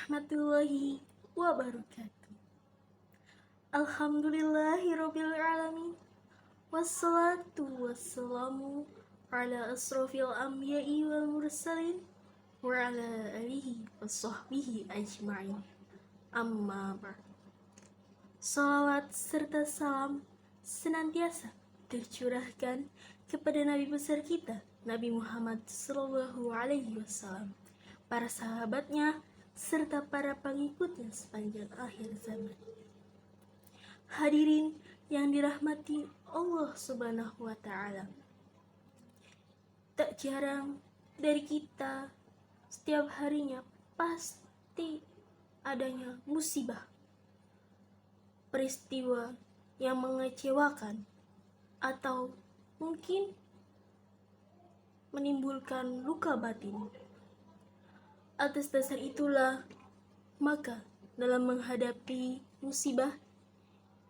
warahmatullahi wabarakatuh. Alhamdulillahirabbil alamin. Wassalatu wassalamu ala asrofil anbiya'i wal mursalin wa ala alihi wassohbihi ajma'in. Amma ba'd. Salawat serta salam senantiasa tercurahkan kepada Nabi besar kita, Nabi Muhammad Sallallahu Alaihi Wasallam, para sahabatnya, serta para pengikutnya sepanjang akhir zaman. Hadirin yang dirahmati Allah Subhanahu wa Ta'ala, tak jarang dari kita setiap harinya pasti adanya musibah, peristiwa yang mengecewakan atau mungkin menimbulkan luka batin. Atas dasar itulah, maka dalam menghadapi musibah,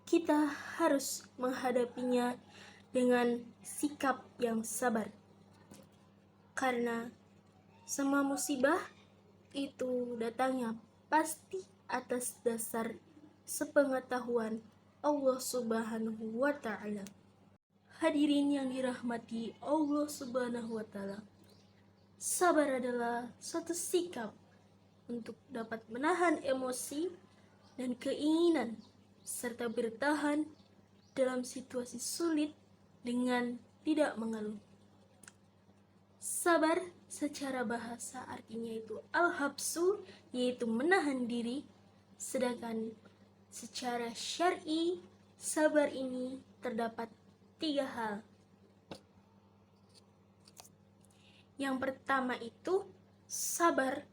kita harus menghadapinya dengan sikap yang sabar. Karena semua musibah itu datangnya pasti atas dasar sepengetahuan Allah Subhanahu wa Ta'ala. Hadirin yang dirahmati Allah Subhanahu wa Ta'ala, sabar adalah suatu sikap untuk dapat menahan emosi dan keinginan serta bertahan dalam situasi sulit dengan tidak mengeluh. Sabar secara bahasa artinya itu al-habsu, yaitu menahan diri, sedangkan secara syar'i sabar ini terdapat 3 hal. Yang pertama itu sabar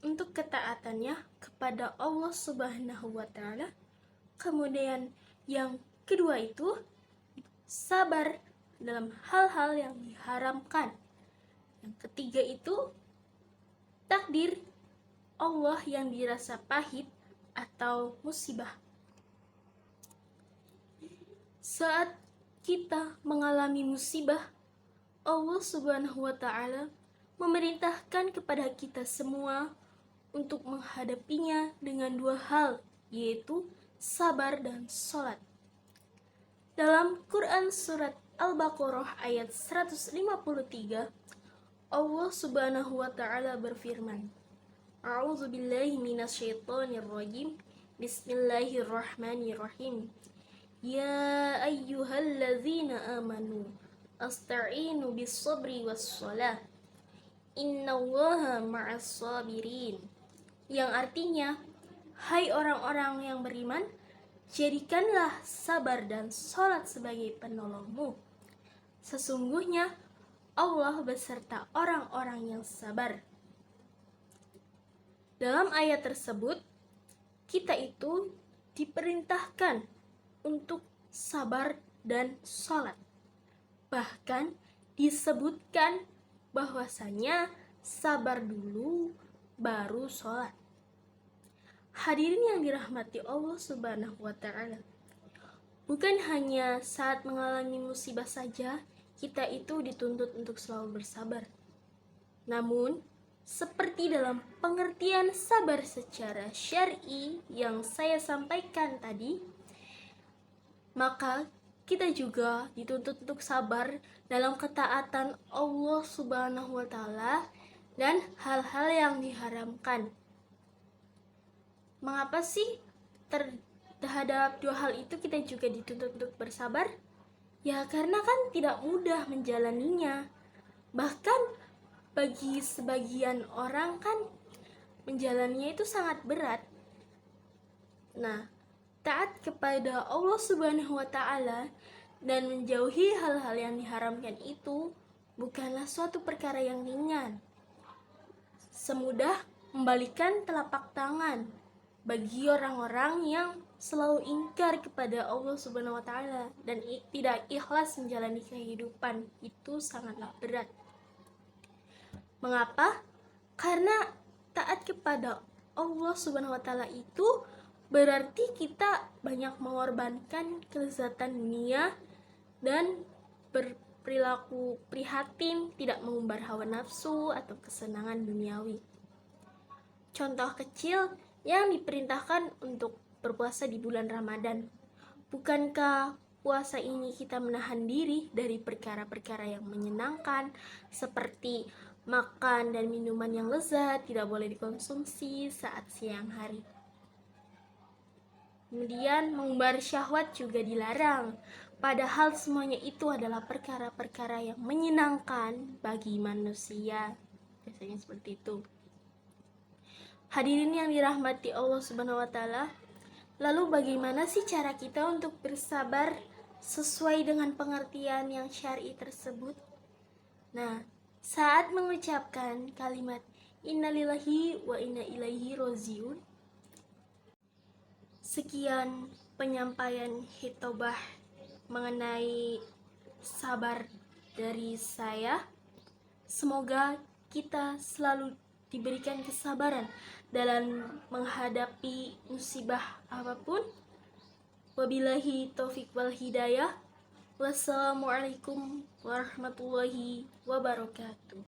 untuk ketaatannya kepada Allah Subhanahu wa Ta'ala. Kemudian yang kedua itu sabar dalam hal-hal yang diharamkan. Yang ketiga itu takdir Allah yang dirasa pahit atau musibah. Saat kita mengalami musibah, Allah Subhanahu wa Ta'ala memerintahkan kepada kita semua untuk menghadapinya dengan 2 hal, yaitu sabar dan sholat. Dalam Quran surat Al-Baqarah ayat 153, Allah Subhanahu wa Ta'ala berfirman, A'udzubillahi minasyaitonirrajim. Bismillahirrahmanirrahim. Ya ayyuhalladzina amanu asta'inu bis-sabri was-shalah. Innallaha ma'as sabirin. Yang artinya, hai orang-orang yang beriman, jadikanlah sabar dan sholat sebagai penolongmu. Sesungguhnya Allah beserta orang-orang yang sabar. Dalam ayat tersebut, kita itu diperintahkan untuk sabar dan sholat. Bahkan disebutkan bahwasanya sabar dulu baru sholat. Hadirin yang dirahmati Allah Subhanahu wa Ta'ala, bukan hanya saat mengalami musibah saja kita itu dituntut untuk selalu bersabar. Namun, seperti dalam pengertian sabar secara syar'i yang saya sampaikan tadi, maka kita juga dituntut untuk sabar dalam ketaatan Allah Subhanahu wa Ta'ala dan hal-hal yang diharamkan. Mengapa sih terhadap 2 hal itu kita juga dituntut untuk bersabar? Ya karena kan tidak mudah menjalaninya. Bahkan bagi sebagian orang kan menjalaninya itu sangat berat. Nah, taat kepada Allah Subhanahu wa Ta'ala dan menjauhi hal-hal yang diharamkan itu bukanlah suatu perkara yang ringan. Semudah membalikkan telapak tangan bagi orang-orang yang selalu ingkar kepada Allah Subhanahu wa Ta'ala dan tidak ikhlas menjalani kehidupan, itu sangatlah berat. Mengapa? Karena taat kepada Allah Subhanahu wa Ta'ala itu berarti kita banyak mengorbankan kelezatan dunia dan berperilaku prihatin, tidak mengumbar hawa nafsu atau kesenangan duniawi. contoh kecil yang diperintahkan untuk berpuasa di bulan Ramadan. Bukankah puasa ini kita menahan diri dari perkara-perkara yang menyenangkan seperti makan dan minuman yang lezat tidak boleh dikonsumsi saat siang hari. Kemudian mengumbar syahwat juga dilarang, padahal semuanya itu adalah perkara-perkara yang menyenangkan bagi manusia. Biasanya seperti itu. Hadirin yang dirahmati Allah Subhanahu wa taala, lalu bagaimana sih cara kita untuk bersabar sesuai dengan pengertian yang syar'i tersebut? Nah, saat mengucapkan kalimat innalillahi wa inna ilaihi rojiun, sekian penyampaian hitobah mengenai sabar dari saya. Semoga kita selalu diberikan kesabaran dalam menghadapi musibah apapun. Wabillahi taufik wal hidayah. Wassalamualaikum warahmatullahi wabarakatuh.